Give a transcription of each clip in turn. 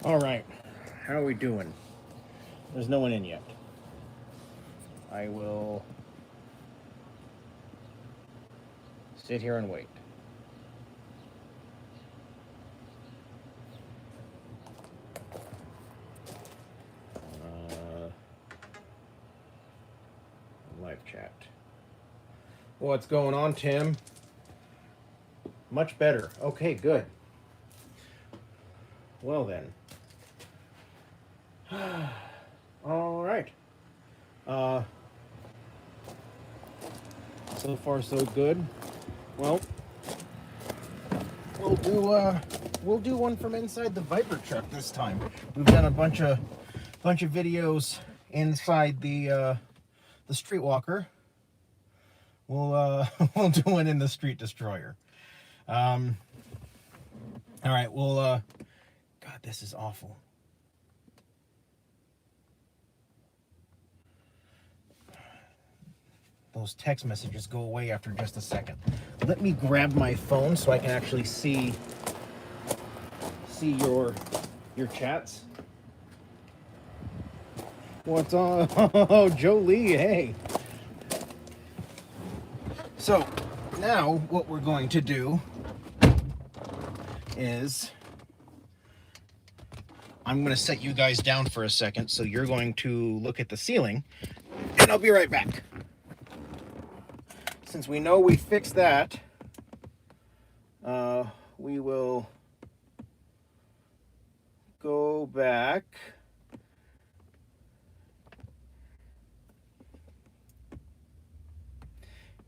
All right, how are we doing? There's no one in yet. I will sit here and wait. Uh, Live chat. What's going on, Tim? Much better. Okay, good. Well then. All right. Uh, so far so good. Well, we'll do one from inside the Viper truck this time. We've done a bunch of videos inside the Streetwalker. We'll we'll do one in the Street Destroyer. All right. God, this is awful. Those text messages go away after just a second. Let me grab my phone so I can actually see your chats. What's on? Oh, Jolie, hey. So now what we're going to do is I'm going to set you guys down for a second, so you're going to look at the ceiling, and I'll be right back. Since we know we fixed that, we will go back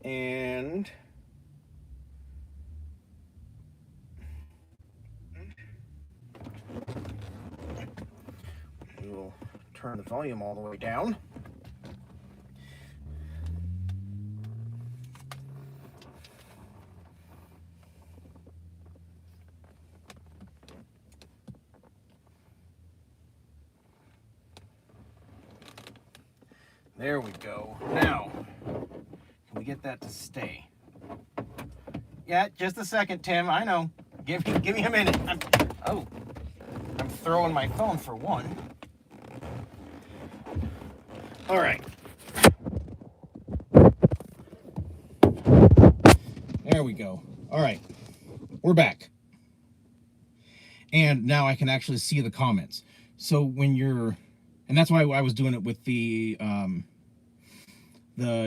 and we will turn the volume all the way down. There we go. Now, can we get that to stay? Yeah, just a second, Tim. I know. Give me a minute. I'm throwing my phone for one. All right. There we go. All right. We're back. And now I can actually see the comments. So when you're, and that's why I was doing it with the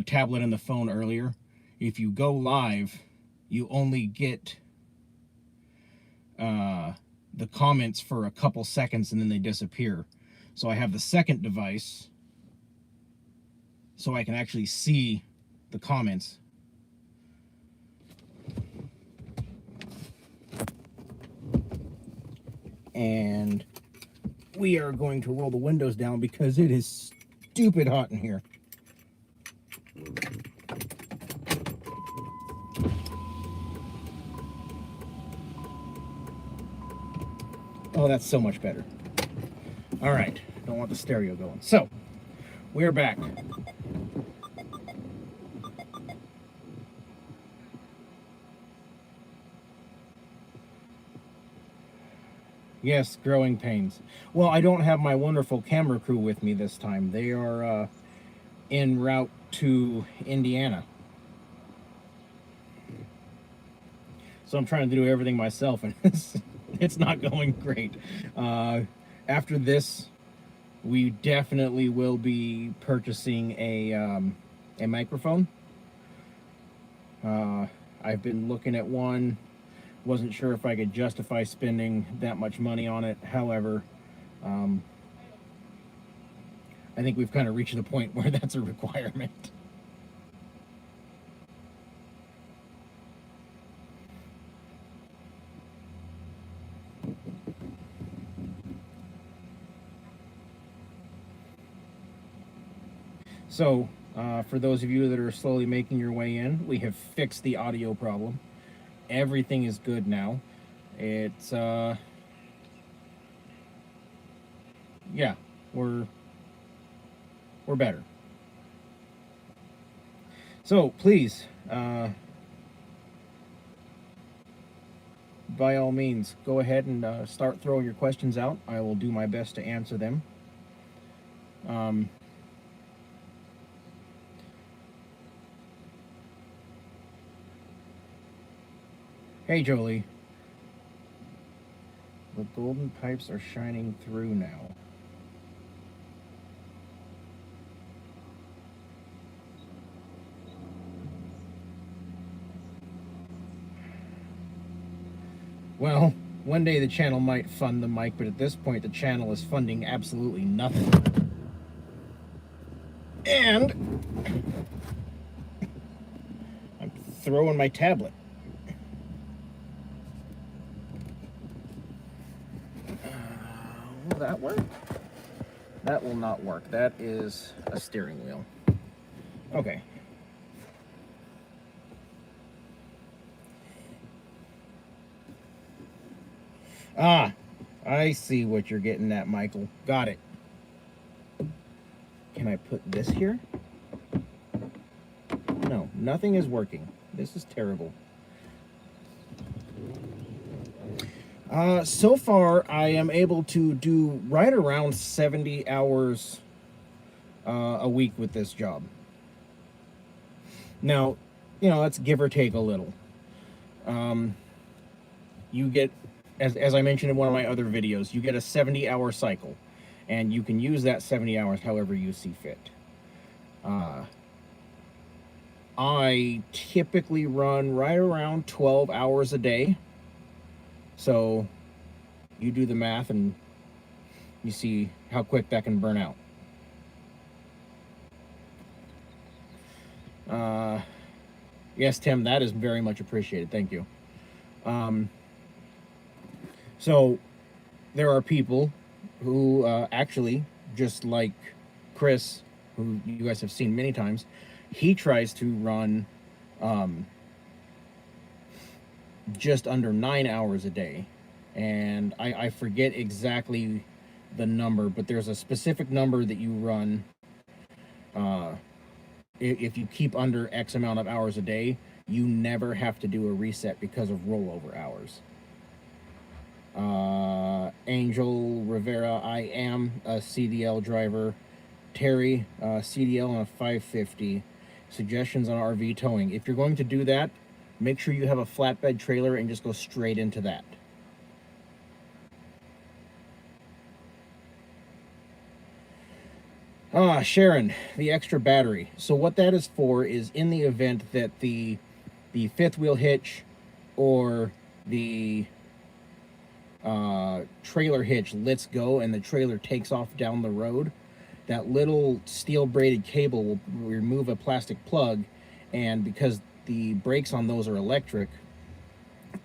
tablet and the phone earlier. If you go live, you only get the comments for a couple seconds and then they disappear. So I have the second device so I can actually see the comments. And we are going to roll the windows down because it is stupid hot in here. Oh, that's so much better. All right, don't want the stereo going. So, we're back. Yes, growing pains. Well, I don't have my wonderful camera crew with me this time. They are en route to Indiana. So I'm trying to do everything myself, and it's not going great. After this, we definitely will be purchasing a microphone. I've been looking at one. Wasn't sure if I could justify spending that much money on it. However, I think we've kind of reached the point where that's a requirement. So, for those of you that are slowly making your way in, we have fixed the audio problem. Everything is good now. It's, yeah, we're better. So, please, by all means, go ahead and start throwing your questions out. I will do my best to answer them. Hey, Jolie. The golden pipes are shining through now. Well, one day the channel might fund the mic, but at this point the channel is funding absolutely nothing. And I'm throwing my tablet. Will that work? That will not work. That is a steering wheel. Okay. Ah, I see what you're getting at, Michael. Got it. Can I put this here? No, nothing is working. This is terrible. So far, I am able to do right around 70 hours a week with this job. Now, you know, let's give or take a little. You get, as I mentioned in one of my other videos, you get a 70-hour cycle, and you can use that 70 hours however you see fit. I typically run right around 12 hours a day. So you do the math and you see how quick that can burn out. Yes, Tim, that is very much appreciated. Thank you. So there are people who actually, just like Chris, who you guys have seen many times, he tries to run just under 9 hours a day. And I forget exactly the number, but there's a specific number that you run. If you keep under X amount of hours a day, you never have to do a reset because of rollover hours. Angel Rivera, I am a CDL driver. Terry, CDL on a 550. Suggestions on RV towing. If you're going to do that, make sure you have a flatbed trailer and just go straight into that. Sharon, the extra battery. So what that is for is in the event that the fifth wheel hitch or the trailer hitch lets go and the trailer takes off down the road, that little steel braided cable will remove a plastic plug, and because the brakes on those are electric,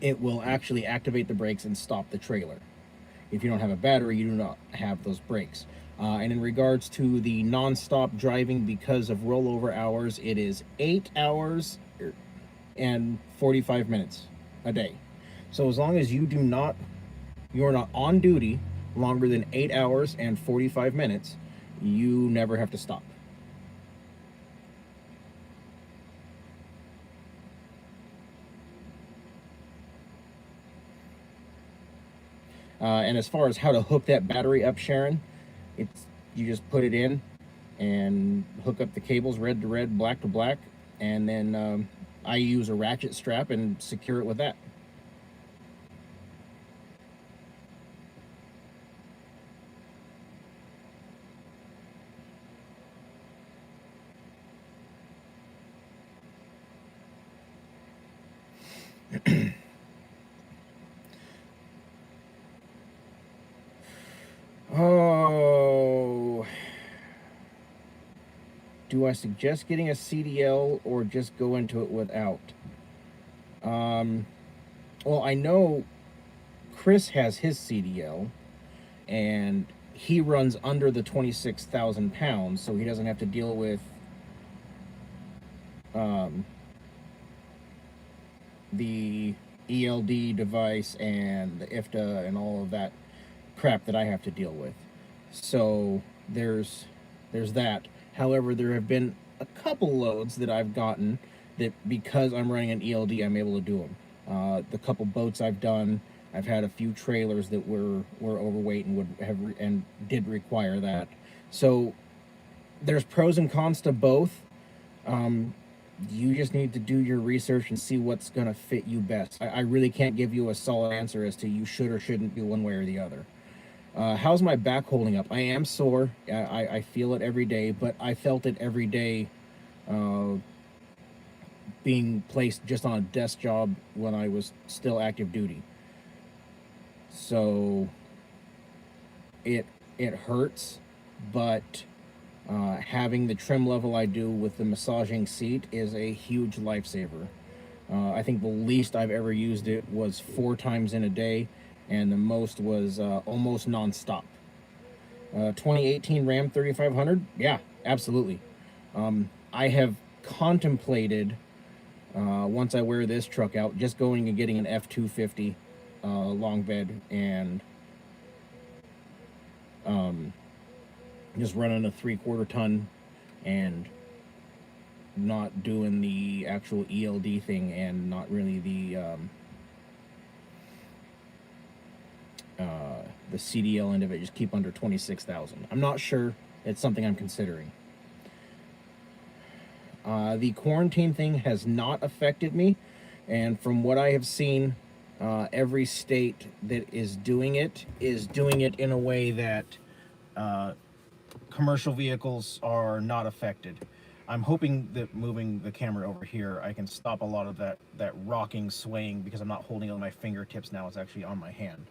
it will actually activate the brakes and stop the trailer. If you don't have a battery, you do not have those brakes. And in regards to the non-stop driving because of rollover hours, it is 8 hours and 45 minutes a day. So as long as you are not on duty longer than 8 hours and 45 minutes, you never have to stop. And as far as how to hook that battery up, Sharon, you just put it in and hook up the cables red to red, black to black, and then I use a ratchet strap and secure it with that. Oh, do I suggest getting a CDL or just go into it without? Well, I know Chris has his CDL, and he runs under the 26,000 pounds, so he doesn't have to deal with the ELD device and the IFTA and all of that crap that I have to deal with. So there's that. However, there have been a couple loads that I've gotten that because I'm running an ELD, I'm able to do them. The couple boats I've done, I've had a few trailers that were overweight and would have and did require that. So there's pros and cons to both. Um, you just need to do your research and see what's going to fit you best. I really can't give you a solid answer as to you should or shouldn't do one way or the other. How's my back holding up? I am sore. I feel it every day, but I felt it every day uh, being placed just on a desk job when I was still active duty. So it it hurts, but having the trim level I do with the massaging seat is a huge lifesaver. I think the least I've ever used it was 4 times in a day, and the most was almost nonstop. 2018 Ram 3500, yeah, absolutely. I have contemplated, once I wear this truck out, just going and getting an F250 long bed and just running a 3/4 ton and not doing the actual ELD thing and not really the CDL end of it. Just keep under 26,000. I'm not sure. It's something I'm considering. The quarantine thing has not affected me, and from what I have seen, every state that is doing it in a way that commercial vehicles are not affected. I'm hoping that moving the camera over here, I can stop a lot of that rocking, swaying, because I'm not holding it on my fingertips now. It's actually on my hand.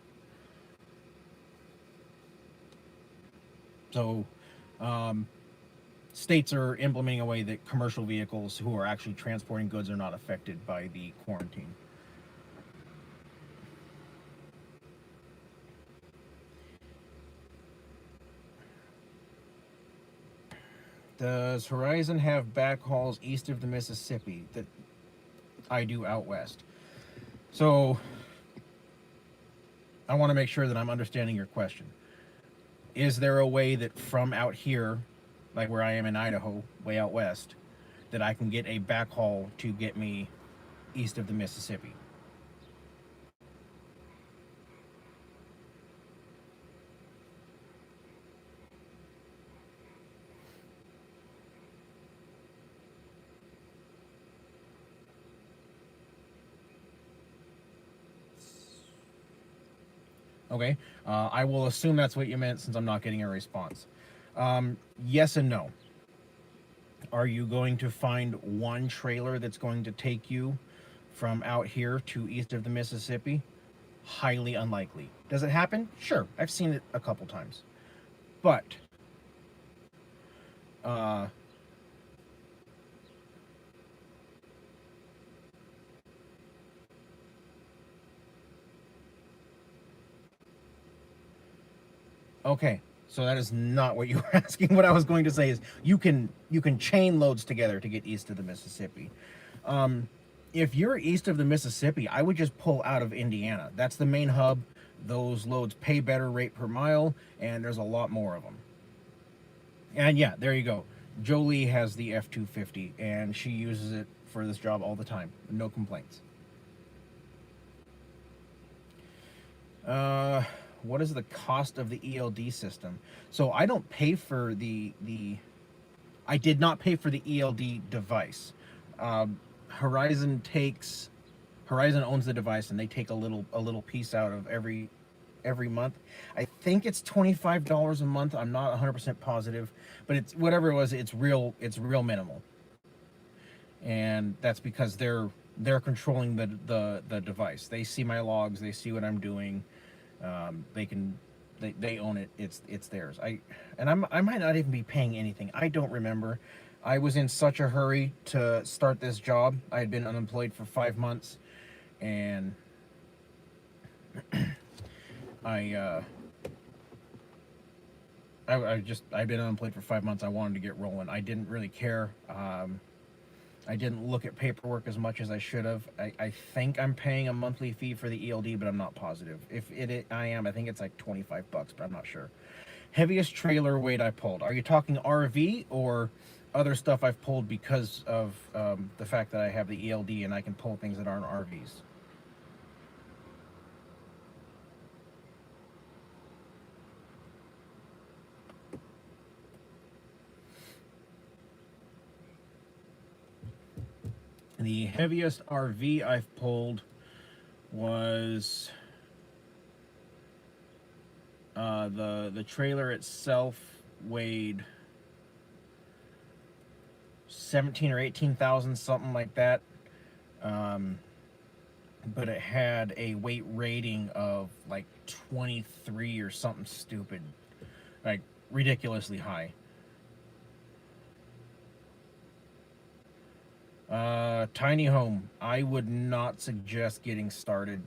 So, states are implementing a way that commercial vehicles who are actually transporting goods are not affected by the quarantine. Does Horizon have backhauls east of the Mississippi that I do out west? So I want to make sure that I'm understanding your question. Is there a way that from out here, like where I am in Idaho, way out west, that I can get a backhaul to get me east of the Mississippi? Okay, I will assume that's what you meant since I'm not getting a response. Yes and no. Are you going to find one trailer that's going to take you from out here to east of the Mississippi? Highly unlikely. Does it happen? Sure, I've seen it a couple times. But uh, okay, so that is not what you were asking. What I was going to say is you can chain loads together to get east of the Mississippi. If you're east of the Mississippi, I would just pull out of Indiana. That's the main hub. Those loads pay better rate per mile, and there's a lot more of them. And yeah, there you go. Jolie has the F250, and she uses it for this job all the time. No complaints. Uh, what is the cost of the ELD system? So I don't pay for the. I did not pay for the ELD device. Horizon takes. Horizon owns the device, and they take a little piece out of every month. I think it's $25 a month. I'm not 100% positive, but it's whatever it was. It's real minimal, and that's because they're controlling the device. They see my logs. They see what I'm doing. They can they own it. It's theirs. I might not even be paying anything. I don't remember. I was in such a hurry to start this job. I had been unemployed for 5 months, and I I've been unemployed for 5 months. I wanted to get rolling. I didn't really care. I didn't look at paperwork as much as I should have. I think I'm paying a monthly fee for the ELD, but I'm not positive. If I am, I think it's like $25, but I'm not sure. Heaviest trailer weight I pulled. Are you talking RV or other stuff I've pulled because of the fact that I have the ELD and I can pull things that aren't RVs? The heaviest RV I've pulled was the trailer itself weighed 17 or 18,000, something like that. But it had a weight rating of like 23 or something stupid, like ridiculously high. Tiny home. I would not suggest getting started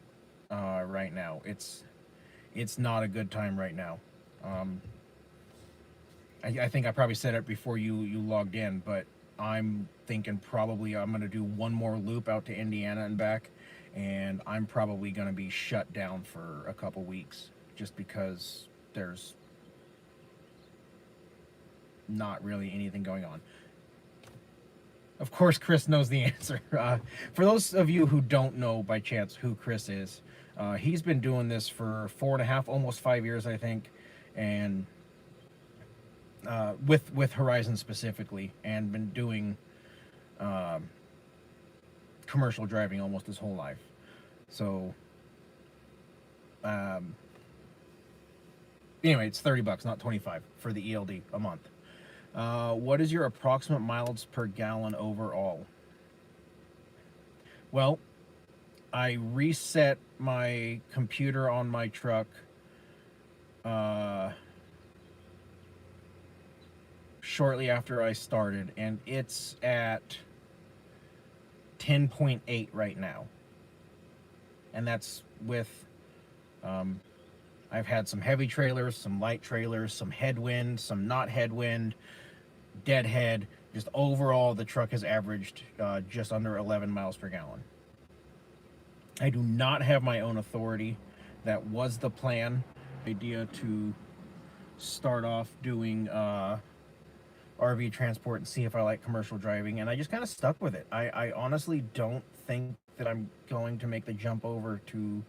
right now. It's not a good time right now. I think I probably said it before you logged in, but I'm thinking probably I'm going to do one more loop out to Indiana and back, and I'm probably going to be shut down for a couple weeks just because there's not really anything going on. Of course, Chris knows the answer. For those of you who don't know by chance who Chris is, he's been doing this for 4.5, almost 5 years, I think, and with Horizon specifically, and been doing commercial driving almost his whole life. So, anyway, it's $30, not 25, for the ELD a month. What is your approximate miles per gallon overall? Well, I reset my computer on my truck shortly after I started, and it's at 10.8 right now. And that's with I've had some heavy trailers, some light trailers, some headwind, some not headwind, deadhead. Just overall, the truck has averaged just under 11 miles per gallon. I do not have my own authority. That was the plan. Idea to start off doing RV transport and see if I like commercial driving, and I just kind of stuck with it. I honestly don't think that I'm going to make the jump over to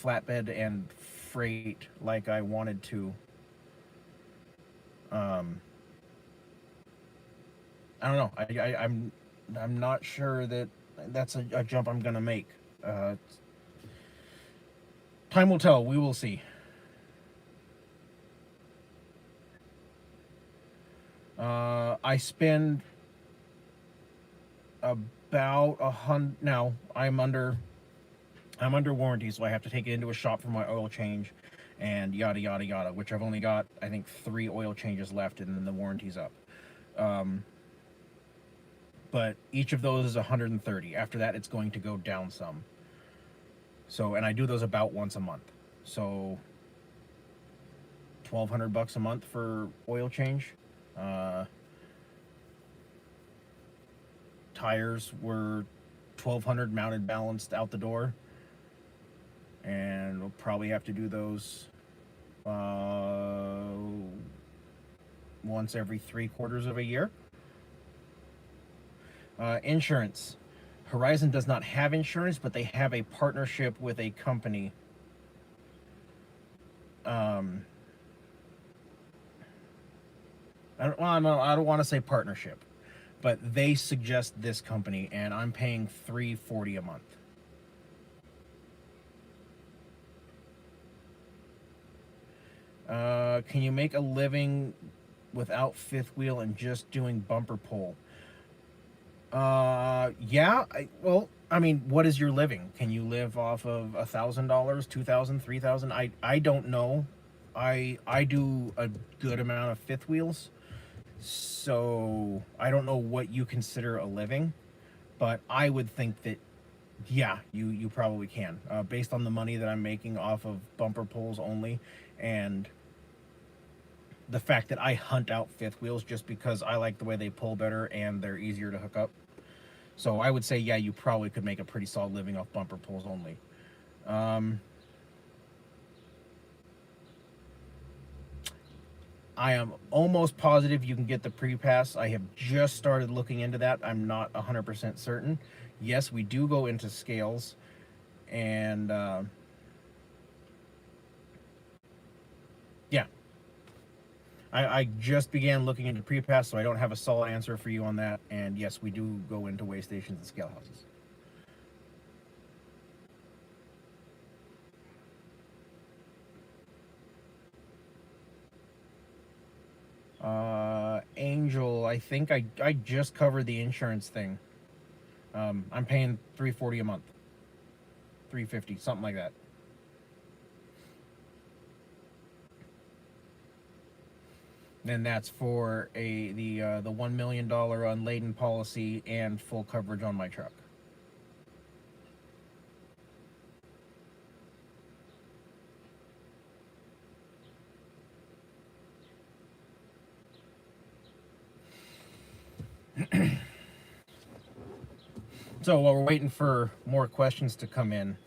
flatbed and freight like I wanted to. I don't know. I'm not sure that that's a jump I'm gonna make. Time will tell. We will see. I spend about $100 now. I'm under warranty, so I have to take it into a shop for my oil change and yada yada yada, which I've only got, I think, 3 oil changes left, and then the warranty's up. But each of those is $130. After that, it's going to go down some. So, and I do those about once a month. So, $1,200 a month for oil change. Tires were $1,200 mounted, balanced, out the door, and we'll probably have to do those once every 3/4 of a year. Insurance. Horizon does not have insurance, but they have a partnership with a company. I don't want to say partnership, but they suggest this company, and I'm paying $340 a month. Can you make a living without fifth wheel and just doing bumper pull? Yeah. Well, I mean, what is your living? Can you live off of $1,000, $2,000, $3,000? I don't know. I do a good amount of fifth wheels, so I don't know what you consider a living, but I would think that, yeah, you probably can, based on the money that I'm making off of bumper pulls only, and the fact that I hunt out fifth wheels just because I like the way they pull better and they're easier to hook up. So I would say, yeah, you probably could make a pretty solid living off bumper pulls only. I am almost positive you can get the pre-pass. I have just started looking into that. I'm not 100% certain. Yes, we do go into scales, and yeah. I just began looking into pre-pass, so I don't have a solid answer for you on that. And yes, we do go into weigh stations and scale houses. Angel, I think I just covered the insurance thing. I'm paying $340 a month, $350, something like that. And that's for the $1 million unladen policy and full coverage on my truck. So while we're waiting for more questions to come in,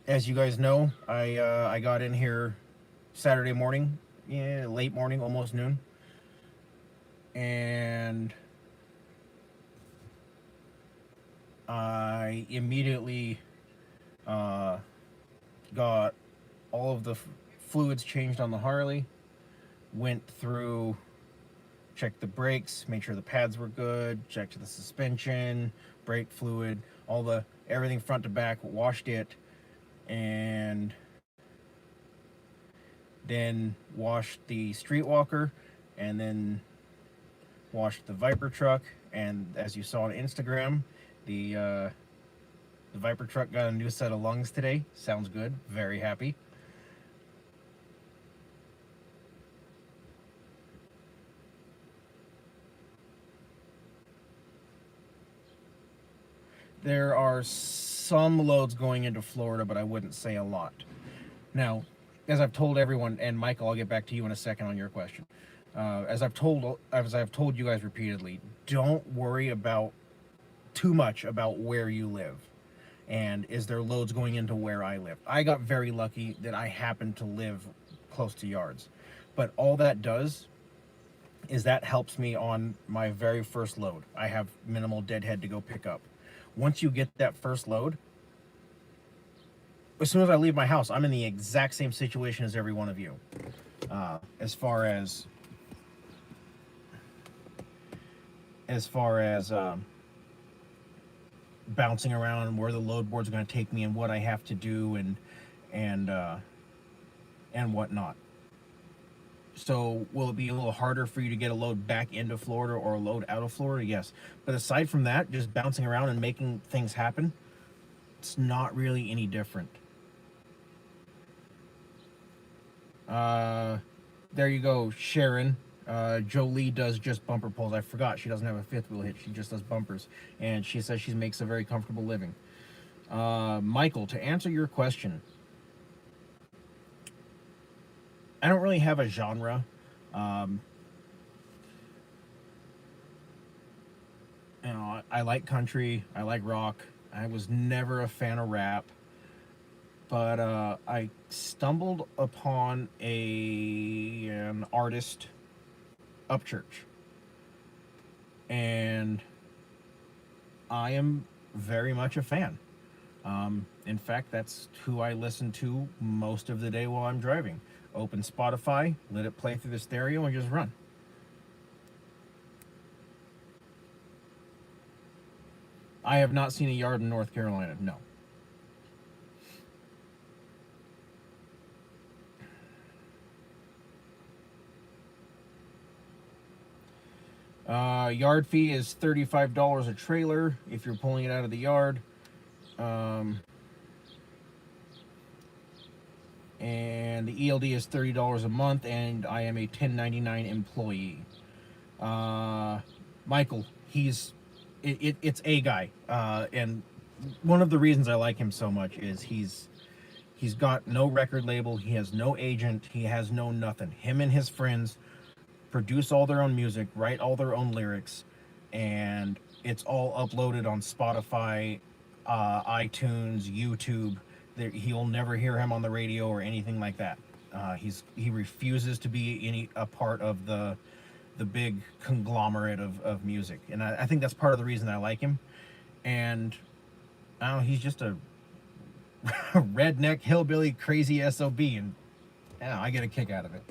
as you guys know, I got in here Saturday morning, yeah, late morning, almost noon, and I immediately got all of the fluids changed on the Harley. Went through, checked the brakes, made sure the pads were good, checked the suspension, brake fluid, everything front to back, washed it, and then washed the streetwalker, and then washed the Viper truck. And as you saw on Instagram, the Viper truck got a new set of lungs today. Sounds good. Very happy. There are some loads going into Florida, but I wouldn't say a lot. Now, as I've told everyone, and Michael, I'll get back to you in a second on your question. As I've told you guys repeatedly, don't worry about too much about where you live, and is there loads going into where I live. I got very lucky that I happen to live close to yards, but all that does is that helps me on my very first load. I have minimal deadhead to go pick up. Once you get that first load, as soon as I leave my house, I'm in the exact same situation as every one of you. As far as bouncing around and where the load boards are going to take me and what I have to do and whatnot. So will it be a little harder for you to get a load back into Florida or a load out of Florida? Yes. But aside from that, just bouncing around and making things happen, it's not really any different. There you go, Sharon. Jolie does just bumper pulls. I forgot she doesn't have a fifth wheel hitch. She just does bumpers. And she says she makes a very comfortable living. Michael, to answer your question, I don't really have a genre. I like country. I like rock. I was never a fan of rap. But I stumbled upon an artist, Upchurch, and I am very much a fan. In fact, that's who I listen to most of the day while I'm driving. Open Spotify, let it play through the stereo, and just run. I have not seen a yard in North Carolina, no. Yard fee is $35 a trailer if you're pulling it out of the yard. And the ELD is $30 a month, and I am a 1099 employee. Michael, it's a guy, and one of the reasons I like him so much is he's got no record label, he has no agent, he has no nothing. Him and his friends produce all their own music, write all their own lyrics, and it's all uploaded on Spotify, iTunes, YouTube. He'll never hear him on the radio or anything like that. He refuses to be a part of the big conglomerate of music, and I think that's part of the reason I like him. And I don't know, he's just a redneck hillbilly crazy SOB, and I get a kick out of it.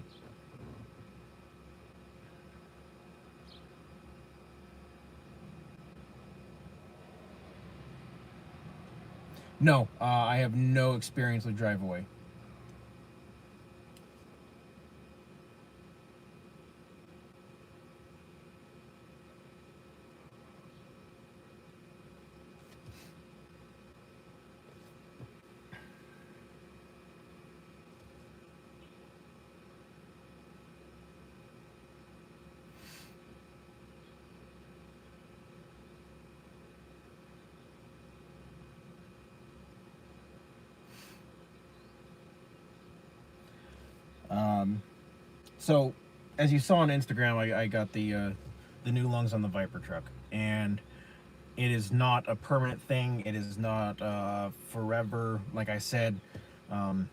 No, I have no experience with drive away. So, as you saw on Instagram, I got the new lungs on the Viper truck, and it is not a permanent thing. It is not forever. Like I said, um,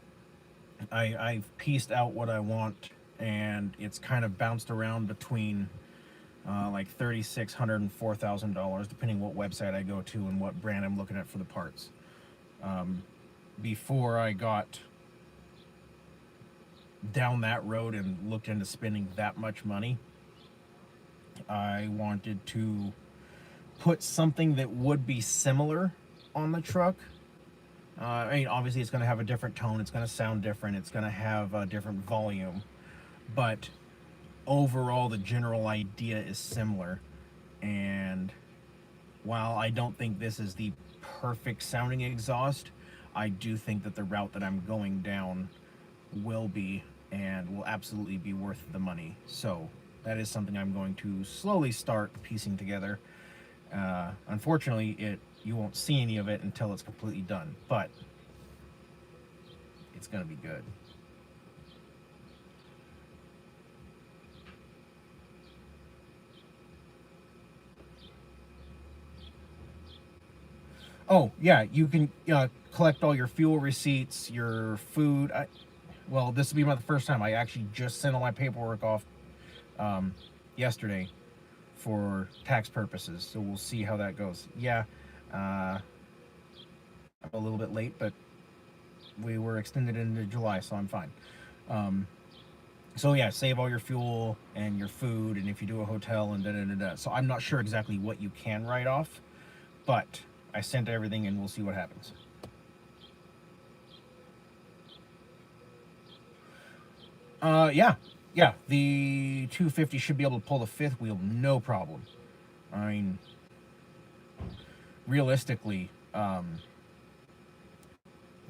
I've pieced out what I want, and it's kind of bounced around between like $3,600 and $4,000, depending what website I go to and what brand I'm looking at for the parts. Before I got down that road and looked into spending that much money, I wanted to put something that would be similar on the truck. I mean, obviously, it's going to have a different tone. It's going to sound different. It's going to have a different volume. But overall, the general idea is similar. And while I don't think this is the perfect sounding exhaust, I do think that the route that I'm going down will be and will absolutely be worth the money. So that is something I'm going to slowly start piecing together. Unfortunately, you won't see any of it until it's completely done, but it's going to be good. Oh yeah, you can collect all your fuel receipts, your food. Well, this will be the first time. I actually just sent all my paperwork off yesterday for tax purposes, so we'll see how that goes. Yeah, I'm a little bit late, but we were extended into July, so I'm fine. Um, so yeah, save all your fuel and your food, and if you do a hotel and da da da da. So I'm not sure exactly what you can write off, but I sent everything, and we'll see what happens. Yeah, yeah. The 250 should be able to pull the fifth wheel, no problem. I mean, realistically,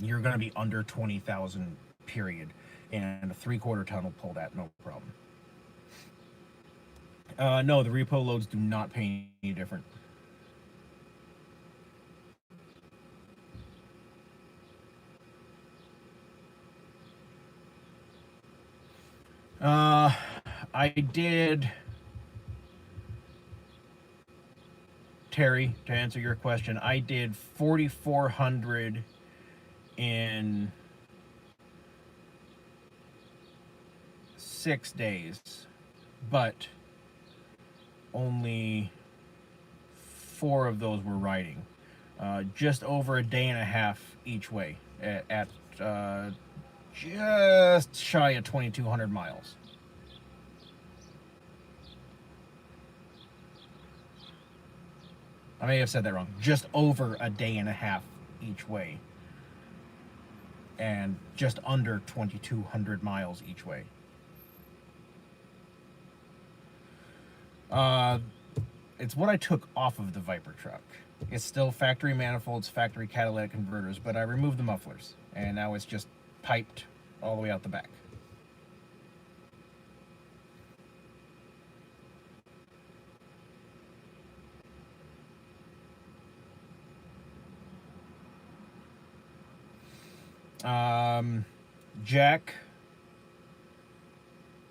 you're going to be under 20,000 period, and a three-quarter ton will pull that, no problem. No, the repo loads do not pay any different. Uh, I did, Terry, to answer your question, I did 4,400 in 6 days, but only four of those were riding. Just over a day and a half each way at just shy of 2,200 miles. I may have said that wrong. Just over a day and a half each way, and just under 2,200 miles each way. Uh, it's what I took off of the Viper truck. It's still factory manifolds, factory catalytic converters, but I removed the mufflers, and now it's just piped all the way out the back. Um, Jack,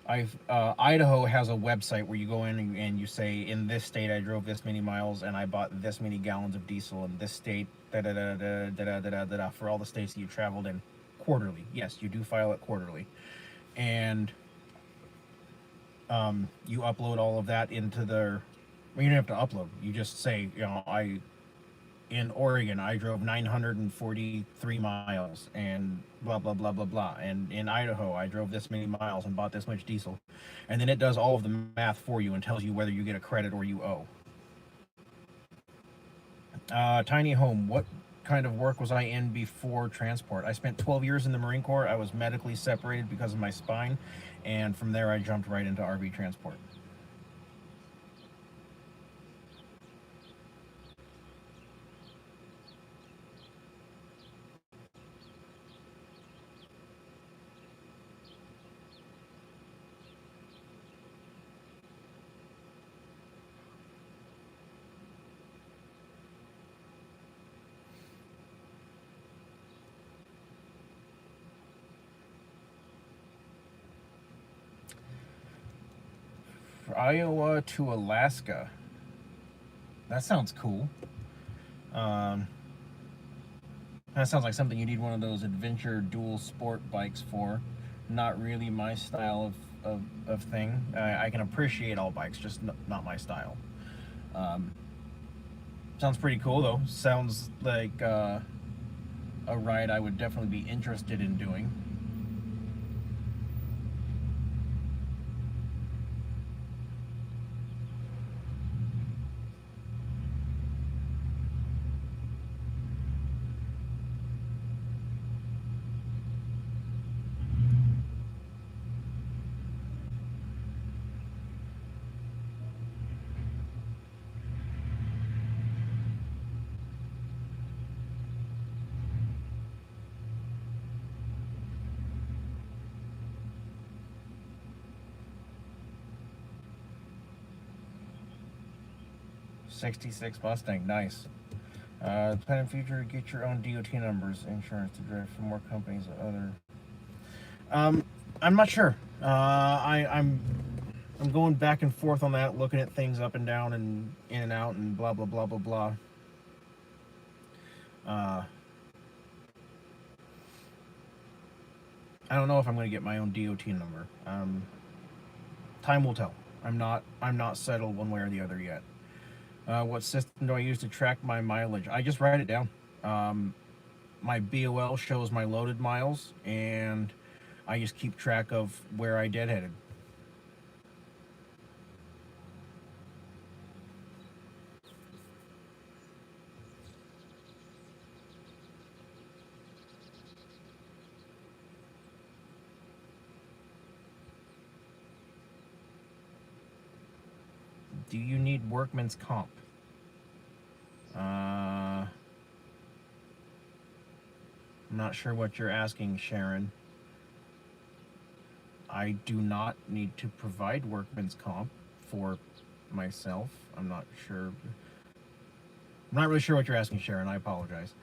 Idaho has a website where you go in and you say, in this state I drove this many miles and I bought this many gallons of diesel. In this state, da da da da da da da da da, for all the states that you traveled in, quarterly. Yes, you do file it quarterly, and you upload all of that into their. Well, you don't have to upload. You just say, I in Oregon, I drove 943 miles and blah, blah, blah, blah, blah. And in Idaho, I drove this many miles and bought this much diesel. And then it does all of the math for you and tells you whether you get a credit or you owe. Tiny home, what kind of work was I in before transport? I spent 12 years in the Marine Corps. I was medically separated because of my spine. And from there, I jumped right into RV transport. Iowa to Alaska. That sounds cool. Um, that sounds like something you need one of those adventure dual sport bikes for. Not really my style of thing. I can appreciate all bikes, just not my style. Um, Sounds pretty cool though. Sounds like a ride I would definitely be interested in doing. 66 Mustang, nice. Plan in future, get your own DOT numbers, insurance to drive for more companies or other. I'm not sure. I'm going back and forth on that, looking at things up and down and in and out and blah blah blah blah blah. I don't know if I'm going to get my own DOT number. Time will tell. I'm not settled one way or the other yet. What system do I use to track my mileage? I just write it down. My BOL shows my loaded miles, and I just keep track of where I deadheaded. Do you need workman's comp? I'm not sure what you're asking, Sharon. I do not need to provide workman's comp for myself. I'm not sure. I'm not really sure what you're asking, Sharon. I apologize.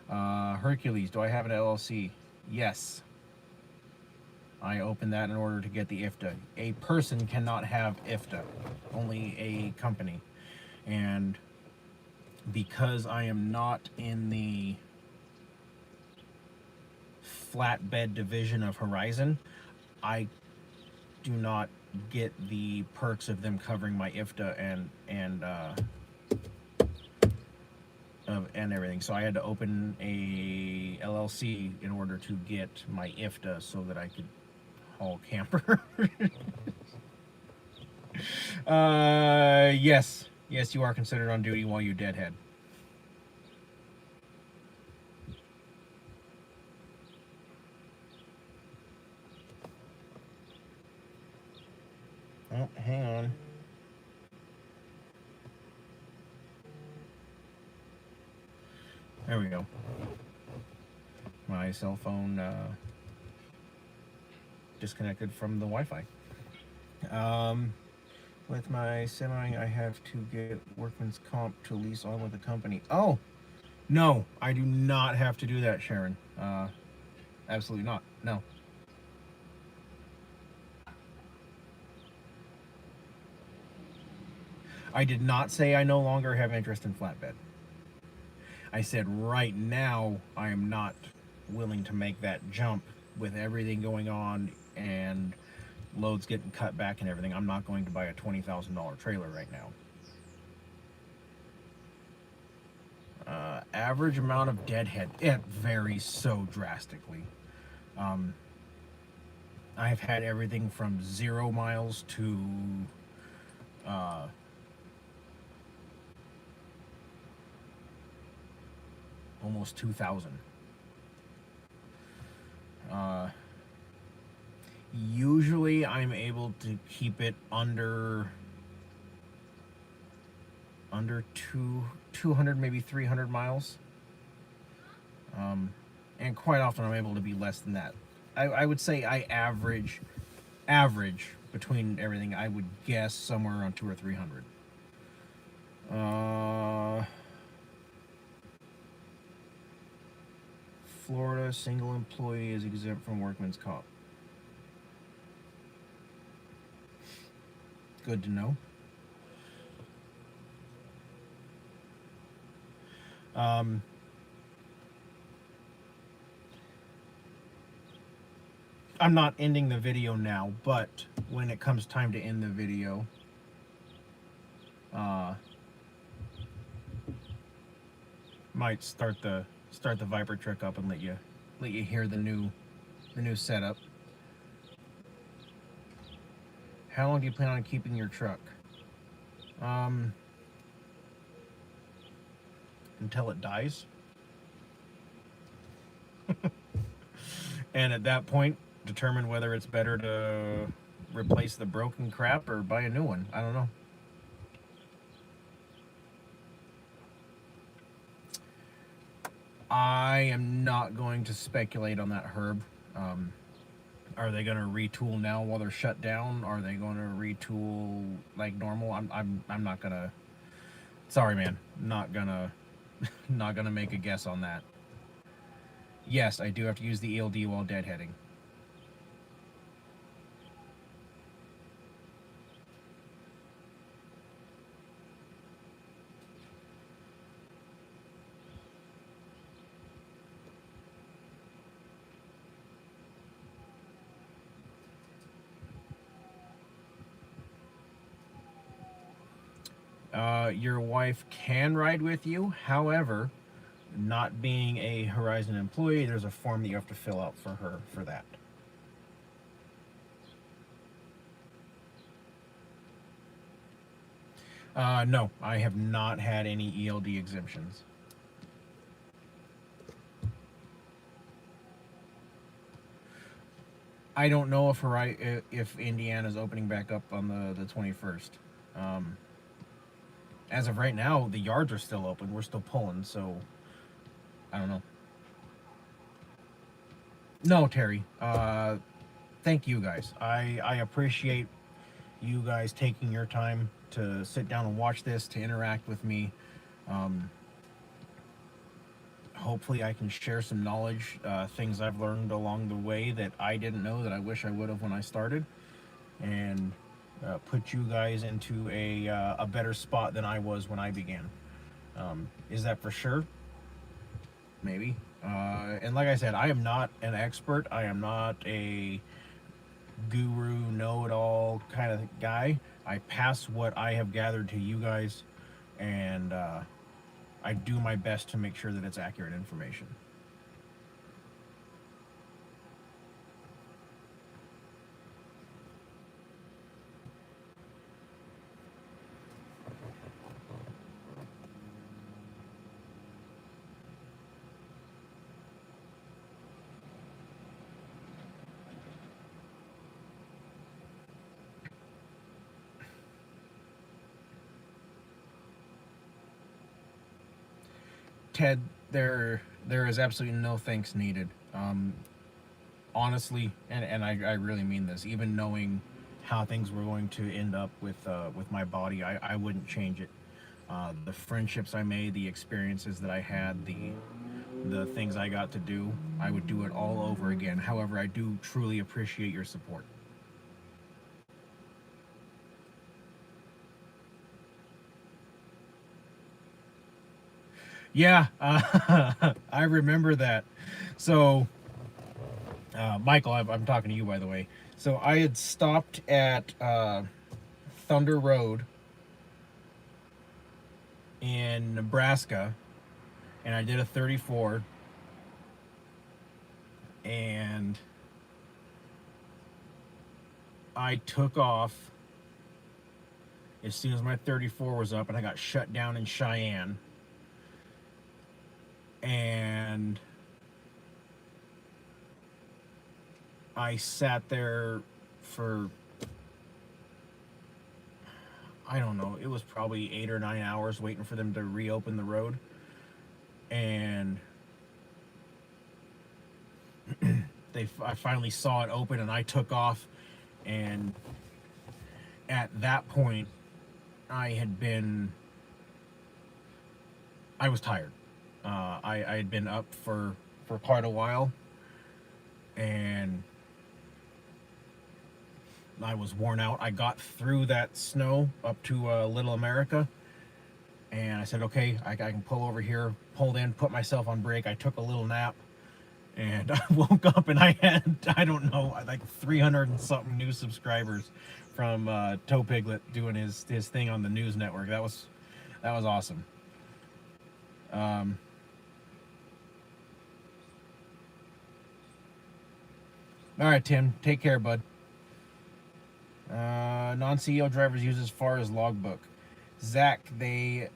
Hercules, do I have an LLC? Yes. I opened that in order to get the IFTA. A person cannot have IFTA, only a company. And because I am not in the flatbed division of Horizon, I do not get the perks of them covering my IFTA and everything. So I had to open a LLC in order to get my IFTA so that I could haul camper. Yes. Yes, you are considered on duty while you deadhead. Oh, hang on. There we go. My cell phone disconnected from the Wi-Fi. With my semi, I have to get workman's comp to lease on with the company. Oh, no, I do not have to do that, Sharon. Absolutely not. No. I did not say I no longer have interest in flatbed. I said right now I am not willing to make that jump with everything going on and loads getting cut back and everything. I'm not going to buy a $20,000 trailer right now. Average amount of deadhead, it varies so drastically. I've had everything from 0 miles to almost 2,000. Usually I'm able to keep it under 200, maybe 300 miles. And quite often I'm able to be less than that. I would say I average between everything, I would guess somewhere around 200 or 300. Florida, single employee is exempt from workman's comp. good to know. Um, I'm not ending the video now, but when it comes time to end the video, uh, might start the Viper trick up and let you hear the new setup. How long do you plan on keeping your truck? Um, until it dies. And at that point, determine whether it's better to replace the broken crap or buy a new one. I don't know. I am not going to speculate on that, Herb. Are they going to retool now while they're shut down? Are they going to retool like normal? I'm not gonna. Sorry, man. Not gonna not gonna make a guess on that. Yes, I do have to use the ELD while deadheading. Your wife can ride with you. However, not being a Horizon employee, there's a form that you have to fill out for her for that. No, I have not had any ELD exemptions. I don't know if Indiana's opening back up on the 21st. Um, as of right now, the yards are still open. We're still pulling, so I don't know. No, Terry. Thank you guys. I appreciate you guys taking your time to sit down and watch this, to interact with me. Um, Hopefully, I can share some knowledge, things I've learned along the way that I didn't know that I wish I would have when I started, and put you guys into a better spot than I was when I began. Is that for sure? Maybe. And like I said, I am not an expert. I am not a guru, know-it-all kind of guy. I pass what I have gathered to you guys, and I do my best to make sure that it's accurate information. Ted, there is absolutely no thanks needed. Honestly, and I really mean this. Even knowing how things were going to end up with my body, I wouldn't change it. The friendships I made, the experiences that I had, the things I got to do, I would do it all over again. However, I do truly appreciate your support. Yeah, I remember that. So, Michael, I'm talking to you, by the way. So I had stopped at Thunder Road in Nebraska, and I did a 34, and I took off as soon as my 34 was up, and I got shut down in Cheyenne. And I sat there for, I don't know, it was probably 8 or 9 hours waiting for them to reopen the road. And I finally saw it open, and I took off. And at that point, I was tired. I had been up for quite a while, and I was worn out. I got through that snow up to Little America, and I said, okay, I can pull over here. Pulled in, put myself on brake. I took a little nap, and I woke up and I had, I don't know, like 300 and something new subscribers from Toe Piglet doing his thing on the news network. That was awesome. Um, all right, Tim, take care, bud. Non-CEO drivers use as far as logbook. Zach, they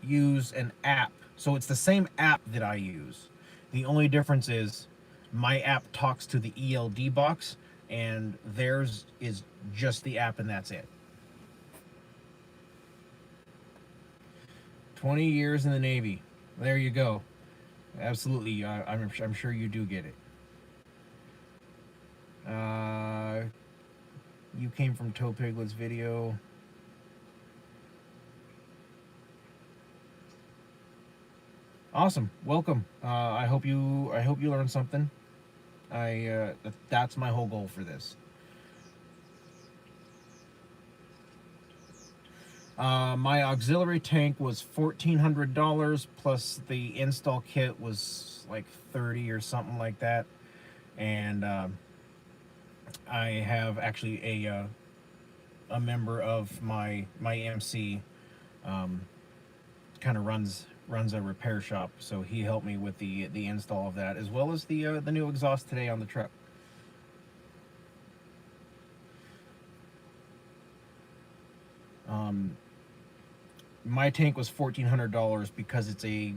use an app. So it's the same app that I use. The only difference is my app talks to the ELD box, and theirs is just the app, and that's it. 20 years in the Navy. There you go. Absolutely. I'm sure you do get it. You came from Toe Piglet's video. Awesome. Welcome. I hope you learned something. That's my whole goal for this. My auxiliary tank was $1,400 plus the install kit was like 30 or something like that, and I have actually a member of my MC kind of runs a repair shop, so he helped me with the install of that, as well as the new exhaust today on the truck. My tank was $1,400 because it's a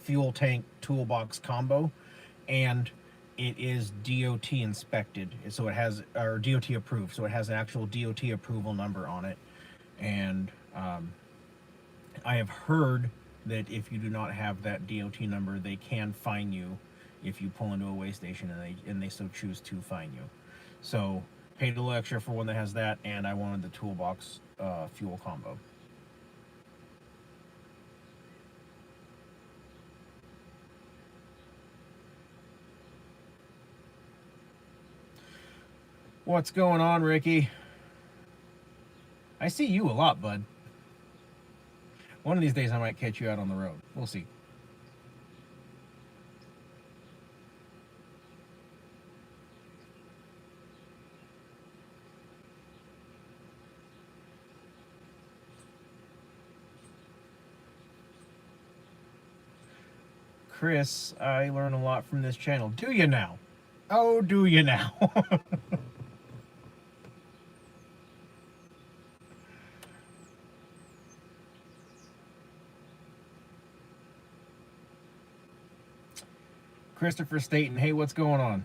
fuel tank toolbox combo, and it is DOT inspected, so it has, or DOT approved, so it has an actual DOT approval number on it. And I have heard that if you do not have that DOT number, they can fine you if you pull into a way station and they so choose to fine you. So paid a little extra for one that has that, and I wanted the toolbox fuel combo. What's going on, Ricky? I see you a lot, bud. One of these days I might catch you out on the road. We'll see. Chris, I learn a lot from this channel. Do you now? Oh, do you now? Christopher Staten, hey, what's going on?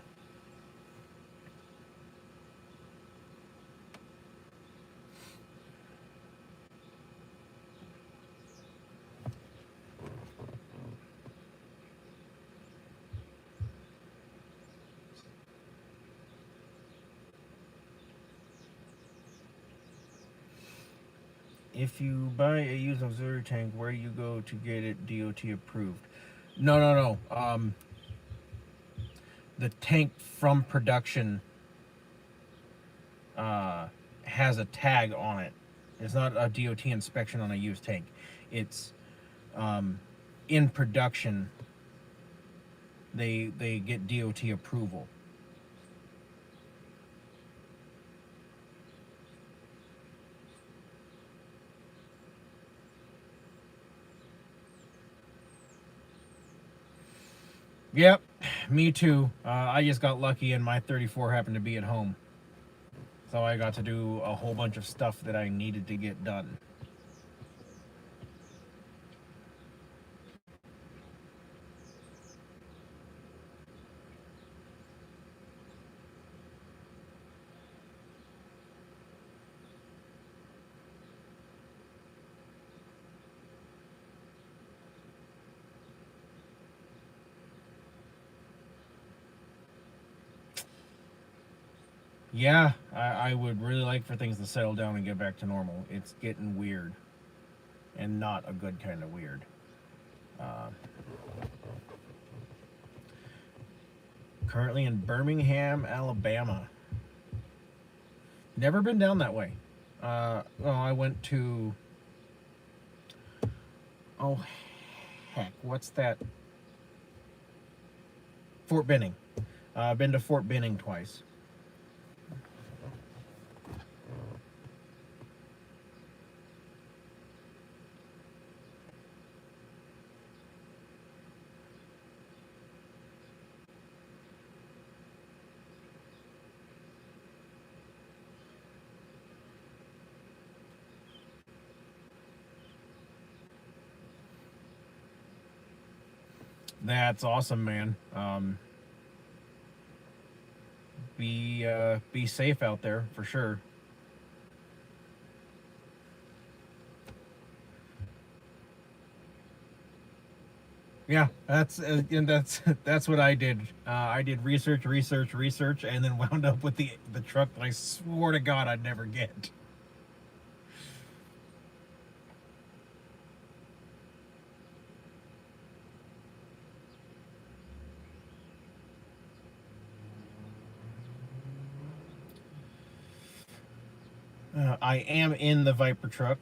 If you buy a used auxiliary tank, where do you go to get it DOT approved? No. The tank from production has a tag on it. It's not a DOT inspection on a used tank. It's in production. They get DOT approval. Yep, me too. I just got lucky and my 34 happened to be at home. So I got to do a whole bunch of stuff that I needed to get done. Yeah, I would really like for things to settle down and get back to normal. It's getting weird. And not a good kind of weird. Uh, Currently in Birmingham, Alabama. Never been down that way. Well, I went to, oh heck, what's that? Fort Benning. I've been to Fort Benning twice. That's awesome, man. Be safe out there for sure. Yeah, that's what I did. I did research, and then wound up with the truck that I swore to God I'd never get. I am in the Viper truck,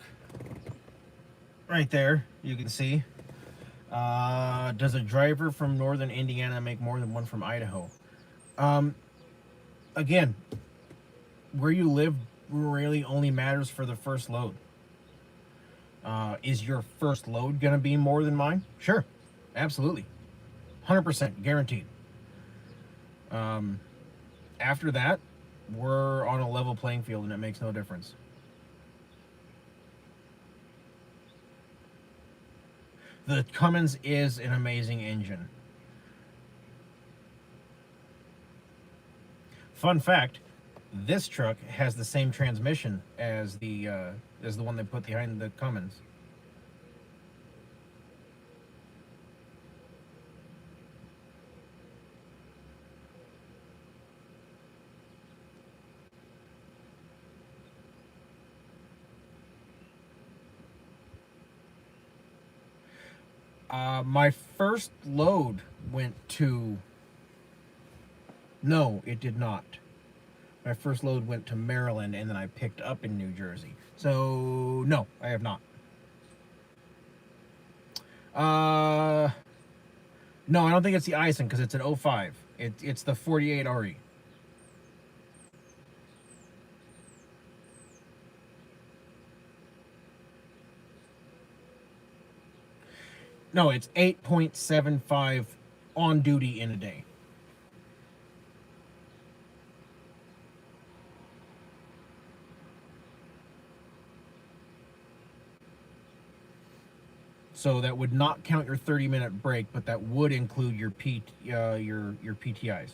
right there. You can see. Does a driver from northern Indiana make more than one from Idaho? Um, Again, where you live really only matters for the first load. Is your first load gonna be more than mine? Sure, absolutely, 100% guaranteed. Um, After that, we're on a level playing field, and it makes no difference. The Cummins is an amazing engine. Fun fact: this truck has the same transmission as the one they put behind the Cummins. My first load went to. No, it did not. My first load went to Maryland, and then I picked up in New Jersey. So no, I have not. Uh, no, I don't think it's the Ison because it's an '05. It's the 48 RE. No, it's 8.75 on duty in a day. So that would not count your 30-minute break, but that would include your PTIs.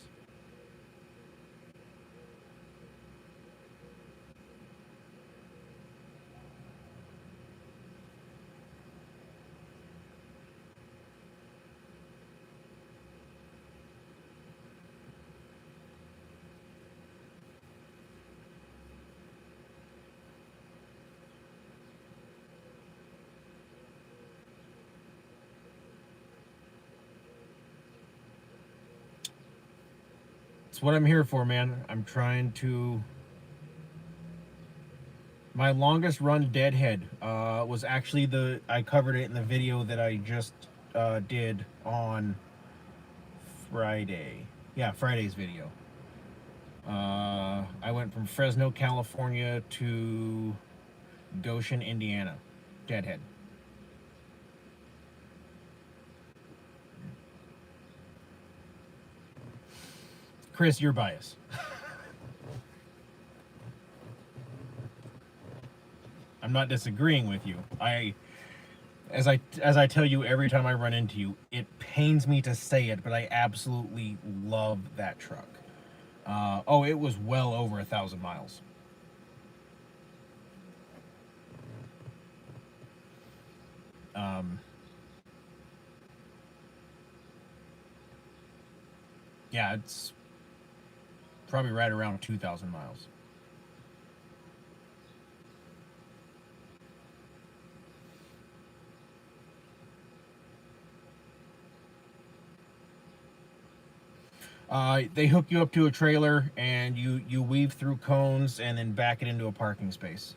It's what I'm here for, man. I'm trying to. My longest run deadhead was actually I covered it in the video that I just did on Friday. Yeah, Friday's video. I went from Fresno, California to Goshen, Indiana. Deadhead. Chris, you're biased. I'm not disagreeing with you. As I tell you every time I run into you, it pains me to say it, but I absolutely love that truck. Oh, it was well over 1,000 miles. Um, yeah, it's probably right around 2,000 miles. They hook you up to a trailer, and you weave through cones and then back it into a parking space.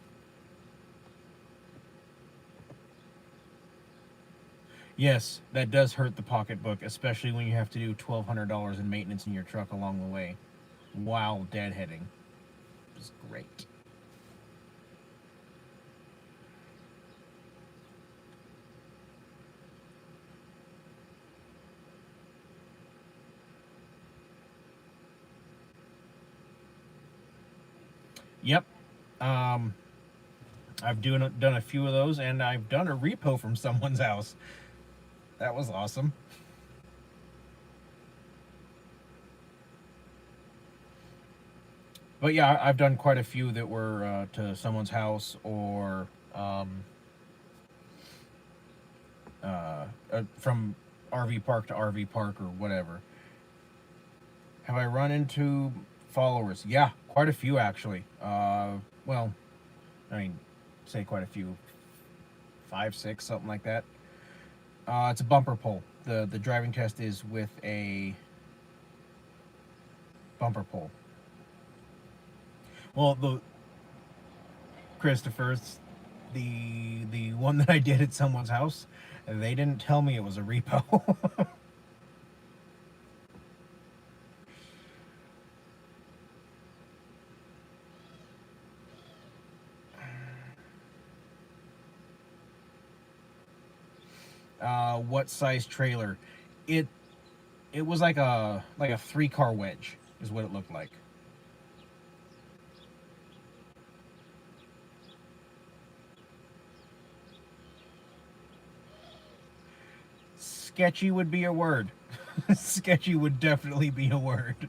Yes, that does hurt the pocketbook, especially when you have to do $1,200 in maintenance in your truck along the way while deadheading. It's great. Yep. Um, I've done a few of those, and I've done a repo from someone's house. That was awesome. But yeah, I've done quite a few that were to someone's house or from RV park to RV park or whatever. Have I run into followers? Yeah, quite a few actually. Well, I mean, say quite a few, five, six, something like that. It's a bumper pull. The driving test is with a bumper pull. Well, the Christopher's the one that I did at someone's house, they didn't tell me it was a repo. What size trailer? It it was like a 3-car wedge is what it looked like. Sketchy would be a word. Sketchy would definitely be a word.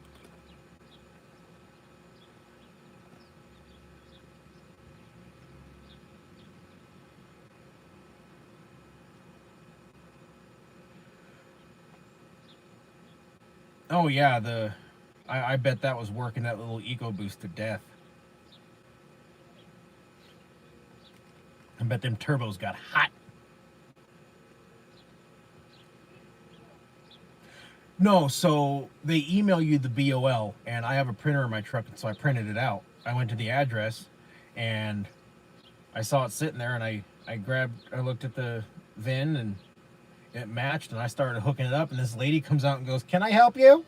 Oh yeah, I bet that was working that little eco boost to death. I bet them turbos got hot. No, so they email you the BOL, and I have a printer in my truck, and so I printed it out. I went to the address, and I saw it sitting there, and I looked at the VIN, and it matched, and I started hooking it up, and this lady comes out and goes, "Can I help you?"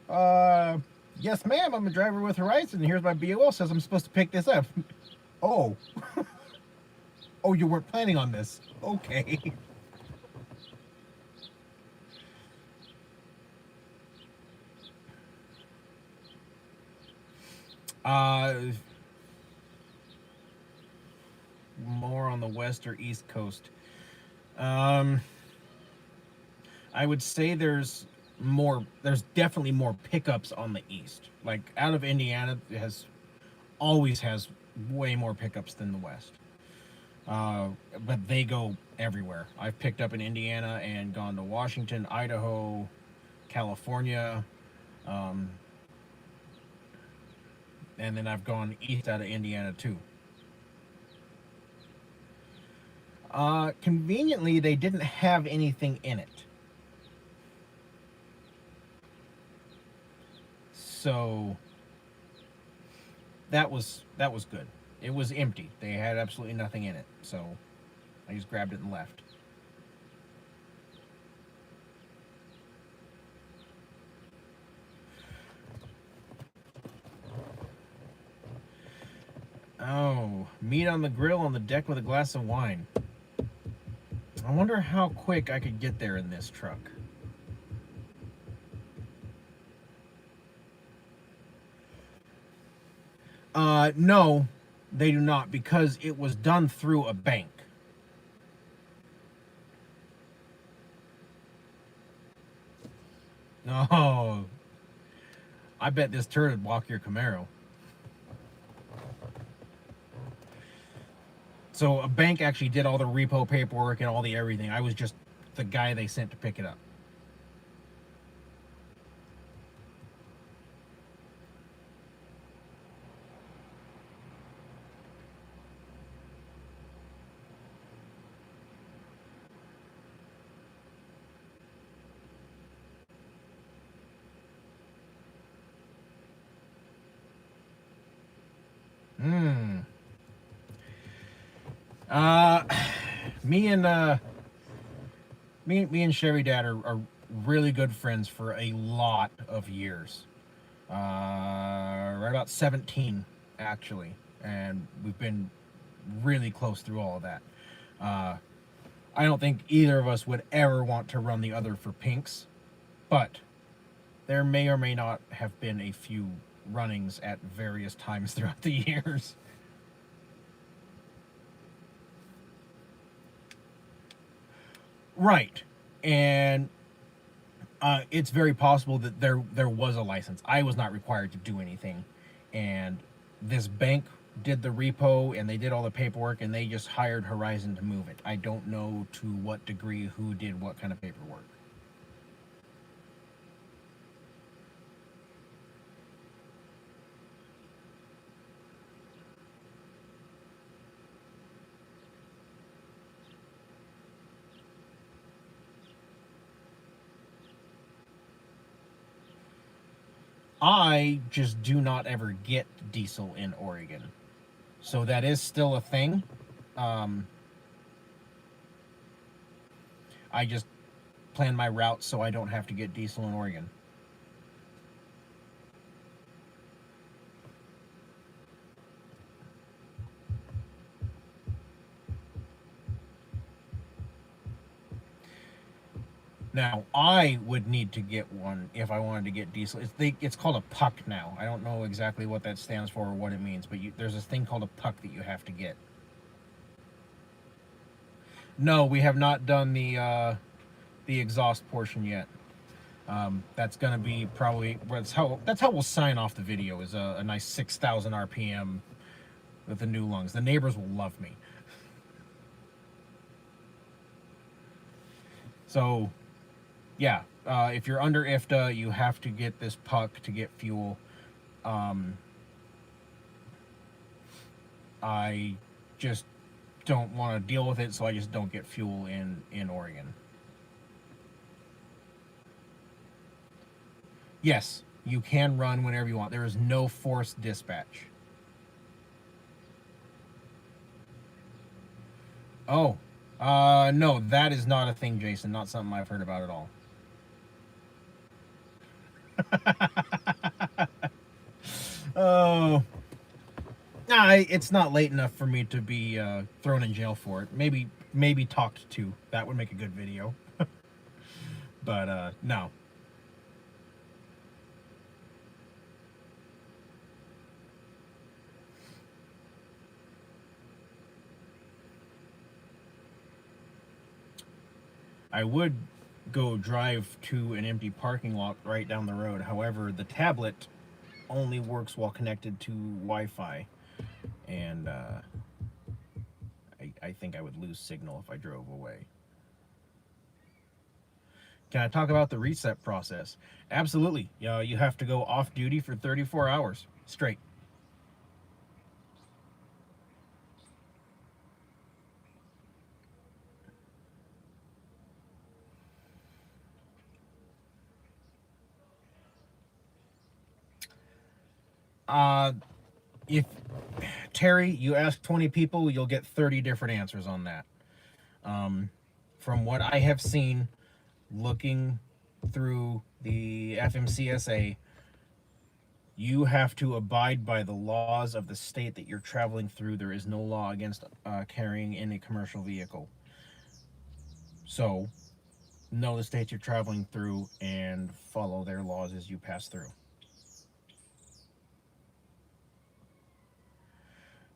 uh, yes, ma'am. I'm a driver with Horizon, and here's my BOL. Says I'm supposed to pick this up. Oh, oh, you weren't planning on this. Okay. Uh, more on the west or east coast. Um, I would say there's definitely more pickups on the east. Like out of Indiana, it has always has way more pickups than the west. Uh, but they go everywhere. I've picked up in Indiana and gone to Washington, Idaho, California, um, and then I've gone east out of Indiana too. Conveniently, they didn't have anything in it. So that was good. It was empty. They had absolutely nothing in it. So I just grabbed it and left. Oh, meat on the grill on the deck with a glass of wine. I wonder how quick I could get there in this truck. No, they do not because it was done through a bank. Oh, I bet this turd would walk your Camaro. So a bank actually did all the repo paperwork and all the everything. I was just the guy they sent to pick it up. Mm. Uh, me and me and Sherry Dad are really good friends for a lot of years. Right about 17 actually, and we've been really close through all of that. Uh, I don't think either of us would ever want to run the other for pinks, but there may or may not have been a few runnings at various times throughout the years. Right. And it's very possible that there was a license. I was not required to do anything, and this bank did the repo and they did all the paperwork and they just hired Horizon to move it. I don't know to what degree who did what kind of paperwork. I just do not ever get diesel in Oregon, so that is still a thing. Um, I just plan my route so I don't have to get diesel in Oregon. Now, I would need to get one if I wanted to get diesel. It's called a puck now. I don't know exactly what that stands for or what it means, but there's this thing called a puck that you have to get. No, we have not done the exhaust portion yet. That's gonna be probably that's how we'll sign off the video is a nice 6,000 RPM with the new lungs. The neighbors will love me. So yeah, if you're under IFTA, you have to get this puck to get fuel. Um, I just don't want to deal with it, so I just don't get fuel in Oregon. Yes, you can run whenever you want. There is no forced dispatch. Oh, no, that is not a thing, Jason. Not something I've heard about at all. Oh, nah, it's not late enough for me to be thrown in jail for it. Maybe talked to. That would make a good video. But no. I would go drive to an empty parking lot right down the road. However, the tablet only works while connected to Wi-Fi, and I think I would lose signal if I drove away. Can I talk about the reset process? Absolutely. You have to go off duty for 34 hours straight. Uh, if Terry, you ask 20 people, you'll get 30 different answers on that. Um, from what I have seen, looking through the FMCSA, you have to abide by the laws of the state that you're traveling through. There is no law against carrying in a commercial vehicle. So, know the states you're traveling through and follow their laws as you pass through.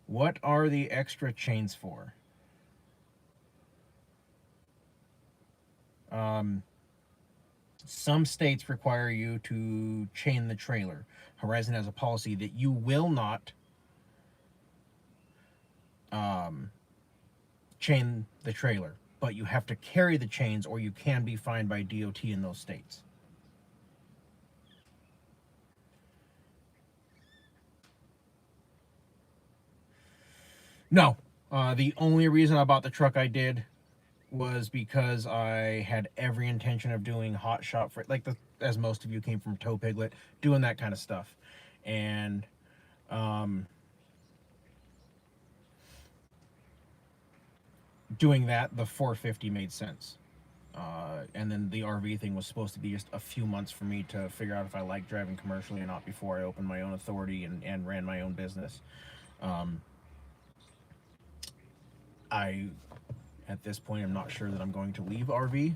What are the extra chains for? Um, some states require you to chain the trailer. Horizon has a policy that you will not um, chain the trailer, but you have to carry the chains or you can be fined by DOT in those states. No. The only reason I bought the truck I did was because I had every intention of doing hot shop for like as most of you came from Tow Piglet, doing that kind of stuff. And doing that, the 450 made sense. And then the RV thing was supposed to be just a few months for me to figure out if I like driving commercially or not before I opened my own authority and ran my own business. Um, I, at this point, I'm not sure that I'm going to leave RV.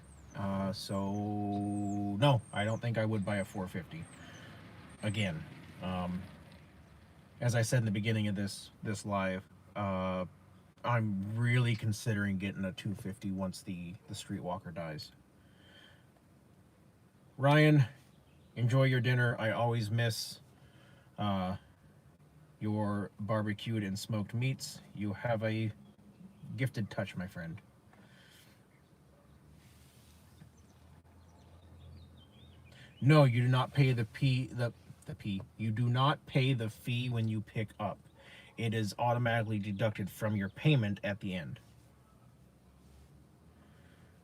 So no, I don't think I would buy a 450 again. Um, as I said in the beginning of this live, uh, I'm really considering getting a 250 once the Streetwalker dies. Ryan, enjoy your dinner. I always miss uh, your barbecued and smoked meats. You have a gifted touch, my friend. No, you do not pay the P. You do not pay the fee when you pick up. It is automatically deducted from your payment at the end.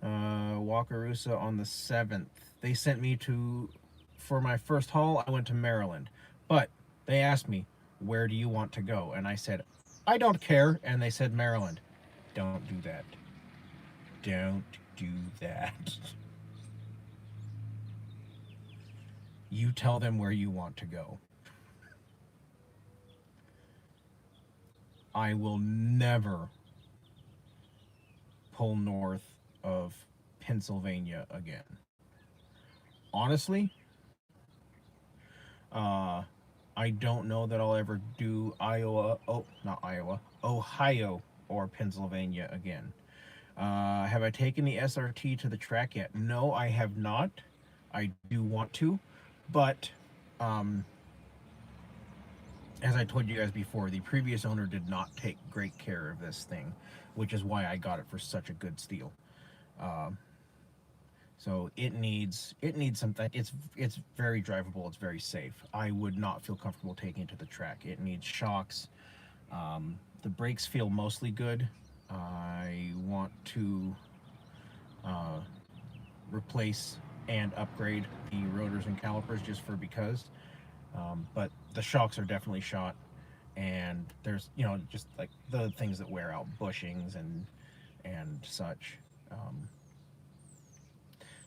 Wakarusa on the 7th. They sent me to, for my first haul, I went to Maryland. But they asked me, where do you want to go? And I said, I don't care. And they said, Maryland. Don't do that. Don't do that. You tell them where you want to go. I will never pull north of Pennsylvania again. Honestly, uh, I don't know that I'll ever do Iowa, oh, not Iowa, Ohio or Pennsylvania again. Have I taken the SRT to the track yet? No, I have not. I do want to, but um, as I told you guys before, the previous owner did not take great care of this thing, which is why I got it for such a good steal. Um, so it needs something. It's very drivable. It's very safe. I would not feel comfortable taking it to the track. It needs shocks. The brakes feel mostly good. I want to uh, replace and upgrade the rotors and calipers just for because. But the shocks are definitely shot, and there's just like the things that wear out, bushings and such. Um,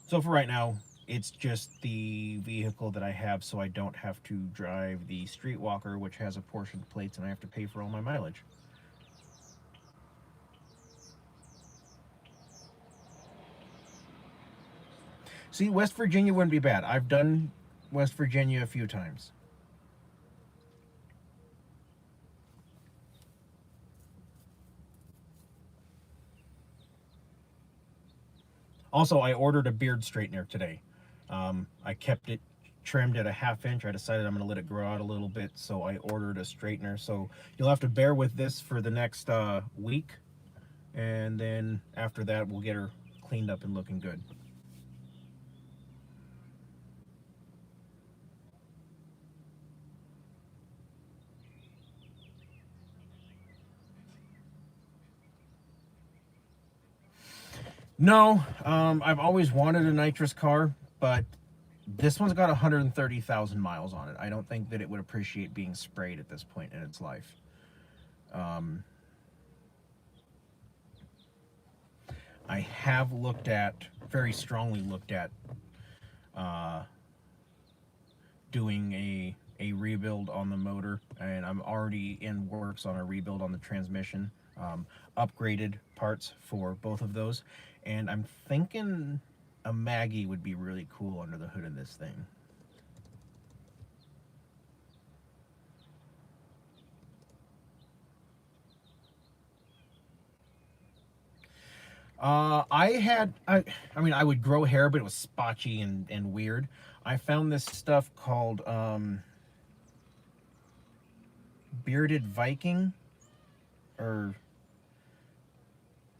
so for right now, it's just the vehicle that I have, so I don't have to drive the Streetwalker, which has apportioned plates, and I have to pay for all my mileage. See, West Virginia wouldn't be bad. I've done West Virginia a few times. Also, I ordered a beard straightener today. I kept it trimmed at a half inch. I decided I'm going to let it grow out a little bit, so I ordered a straightener. So you'll have to bear with this for the next week, and then after that, we'll get her cleaned up and looking good. No, I've always wanted a nitrous car, but this one's got 130,000 miles on it. I don't think that it would appreciate being sprayed at this point in its life. Um, I have looked at, very strongly looked at, uh, doing a rebuild on the motor, and I'm already in works on a rebuild on the transmission. Upgraded parts for both of those, and I'm thinking a Maggie would be really cool under the hood of this thing. I mean, I would grow hair, but it was spotchy and weird. I found this stuff called bearded Viking or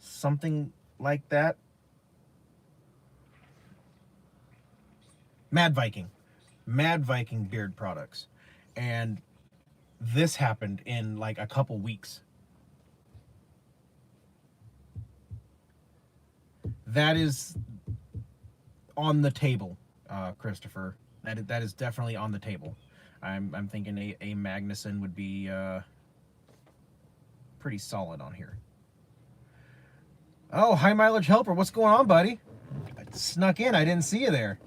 something like that. Mad Viking, Mad Viking beard products, and this happened in like a couple weeks. That is on the table, Christopher. That is definitely on the table. I'm thinking a Magnuson would be pretty solid on here. Oh, high mileage helper. What's going on, buddy? I snuck in. I didn't see you there.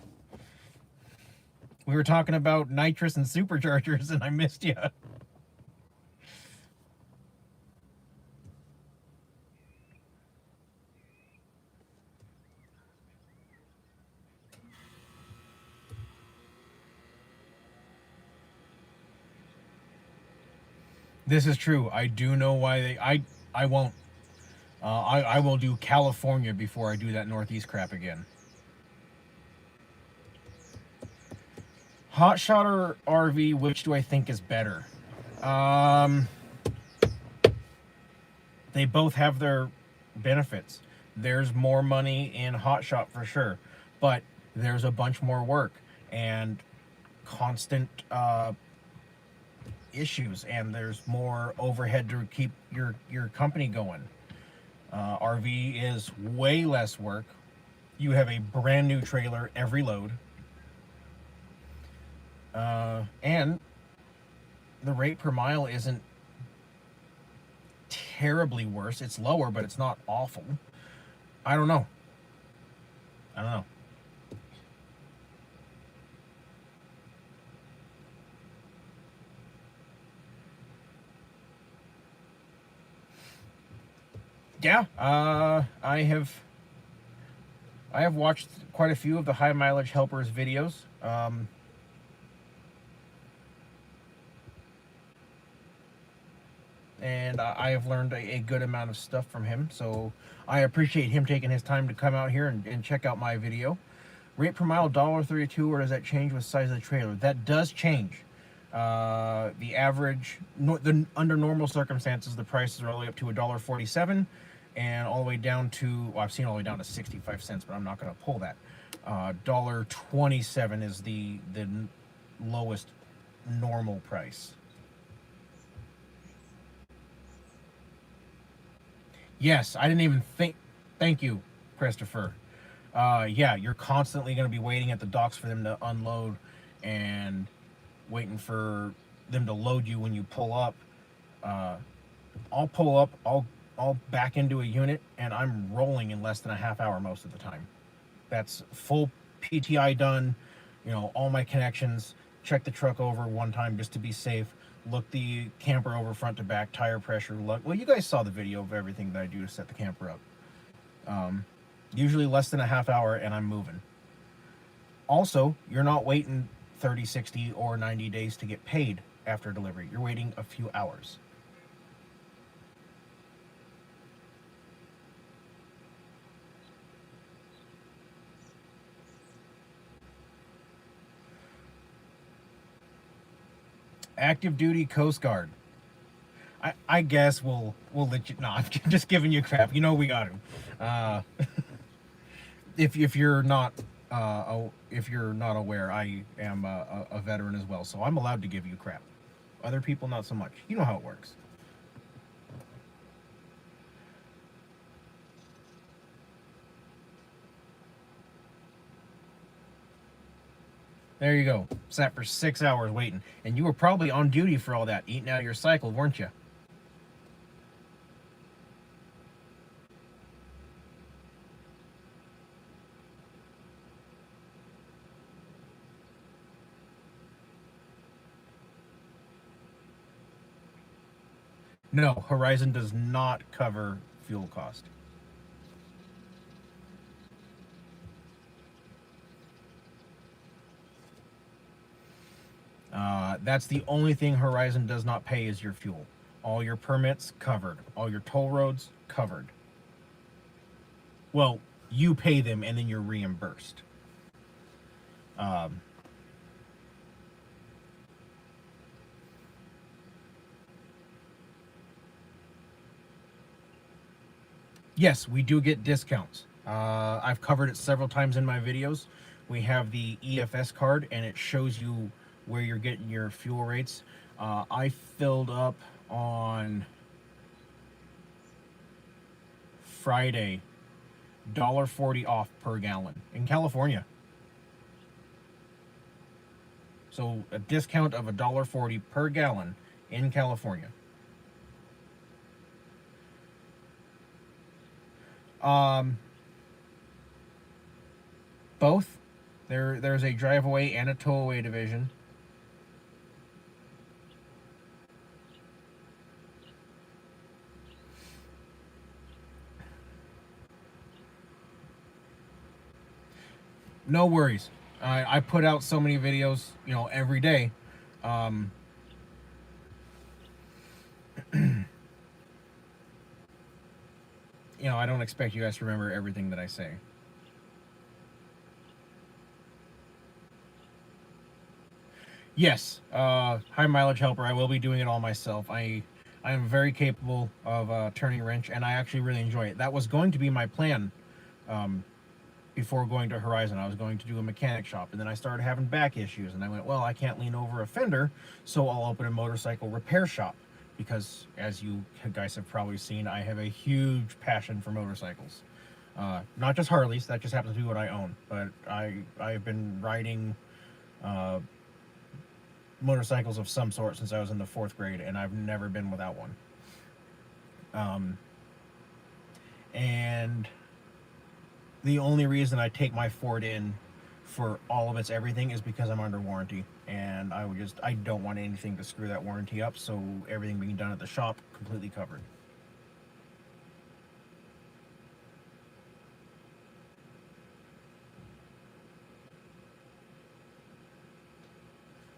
We were talking about nitrous and superchargers, and I missed you. This is true. I do know why they. I won't. I will do California before I do that Northeast crap again. Hot shot or RV, which do I think is better? Um, they both have their benefits. There's more money in hot shot for sure, but there's a bunch more work and constant issues, and there's more overhead to keep your company going. RV is way less work. You have a brand new trailer every load, and the rate per mile isn't terribly worse. It's lower, but it's not awful. I don't know. I don't know. Yeah, I have watched quite a few of the high mileage helpers videos. And I have learned a good amount of stuff from him. So I appreciate him taking his time to come out here and check out my video. Rate per mile $1.32, or does that change with size of the trailer? That does change. The average, under normal circumstances, the prices are all the way up to $1.47, and all the way down to, well, I've seen all the way down to 65 cents, but I'm not going to pull that. $1.27 is the lowest normal price. Yes, I didn't even think. Thank you, Christopher. Yeah, you're constantly going to be waiting at the docks for them to unload and waiting for them to load you when you pull up. Uh, I'll pull up, I'll back into a unit, and I'm rolling in less than a half hour most of the time. That's full PTI done, all my connections, check the truck over one time just to be safe, look the camper over front to back, tire pressure, look. Well, you guys saw the video of everything that I do to set the camper up. Usually less than a half hour, and I'm moving. Also, you're not waiting 30, 60, or 90 days to get paid after delivery. You're waiting a few hours. Active duty Coast Guard. I guess we'll let you. No, I'm just giving you crap. We got to. If you're not if you're not aware, I am a veteran as well, so I'm allowed to give you crap. Other people, not so much. You know how it works. There you go. Sat for 6 hours waiting, and you were probably on duty for all that, eating out of your cycle, weren't you? No, Horizon does not cover fuel cost. That's the only thing Horizon does not pay is your fuel. All your permits covered. All your toll roads covered. Well, you pay them and then you're reimbursed. Um, yes, we do get discounts. I've covered it several times in my videos. We have the EFS card, and it shows you where you're getting your fuel rates. I filled up on Friday, $1.40 off per gallon in California. So a discount of $1.40 per gallon in California. Um, both. There's a drive away and a tow away division. No worries. I put out so many videos, every day. Um, I don't expect you guys to remember everything that I say. Yes, high mileage helper. I will be doing it all myself. I am very capable of turning a wrench, and I actually really enjoy it. That was going to be my plan um, before going to Horizon. I was going to do a mechanic shop, and then I started having back issues, and I went, well, I can't lean over a fender, so I'll open a motorcycle repair shop. Because, as you guys have probably seen, I have a huge passion for motorcycles. Not just Harleys, that just happens to be what I own, but I've been riding uh, motorcycles of some sort since I was in the 4th grade, and I've never been without one. Um, and the only reason I take my Ford in for all of its everything is because I'm under warranty, and I don't want anything to screw that warranty up, so everything being done at the shop completely covered.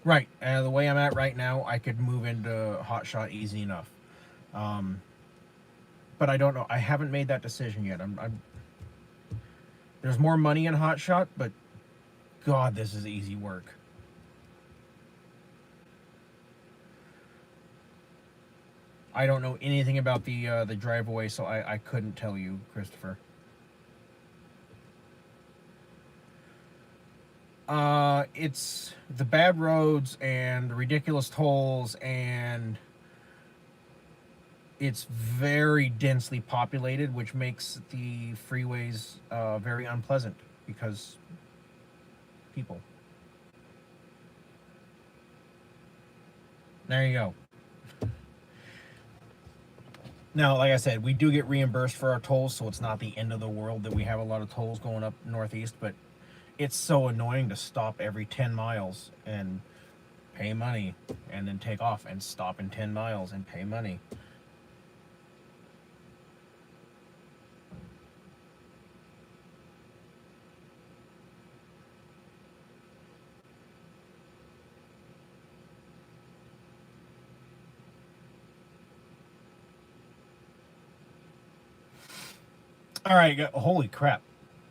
Right. The way I'm at right now, I could move into Hotshot easy enough. Um, but I don't know. I haven't made that decision yet. There's more money in Hotshot, but God, this is easy work. I don't know anything about the drive away, so I couldn't tell you, Christopher. It's the bad roads and the ridiculous tolls, and it's very densely populated, which makes the freeways very unpleasant because people. There you go. Now, like I said, we do get reimbursed for our tolls, so it's not the end of the world that we have a lot of tolls going up northeast, but it's so annoying to stop every 10 miles and pay money and then take off and stop in 10 miles and pay money. All right, holy crap.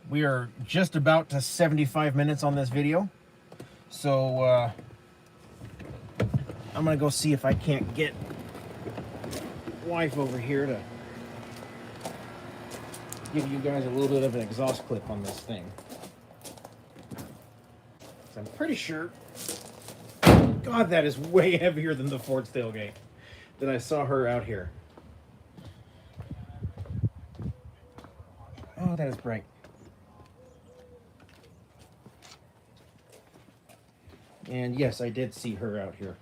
We are just about to 75 minutes on this video. So, I'm going to go see if I can't get wife over here to give you guys a little bit of an exhaust clip on this thing. So I'm pretty sure, God, that is way heavier than the Ford's tailgate that I saw her out here. Oh, that is bright. And yes, I did see her out here.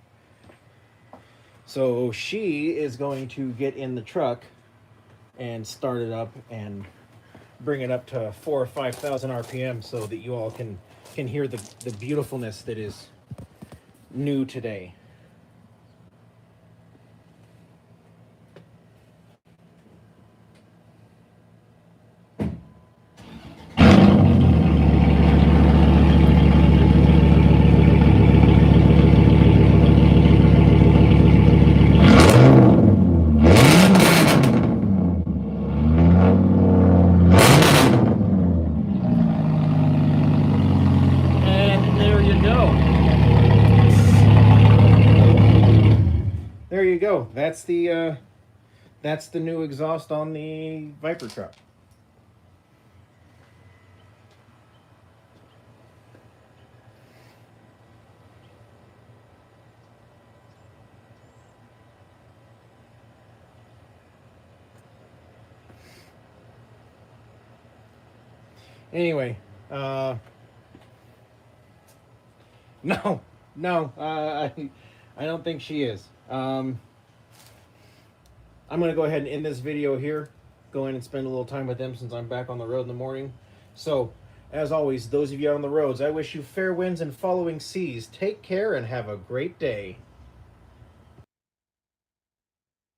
So she is going to get in the truck and start it up and bring it up to 4,000 or 5,000 RPM so that you all can hear the beautifulness that is new today. There you go. That's the new exhaust on the Viper truck. Anyway, no, I don't think she is. I'm going to go ahead and end this video here. go in and spend a little time with them since I'm back on the road in the morning. So, as always, those of you out on the roads, I wish you fair winds and following seas. Take care and have a great day.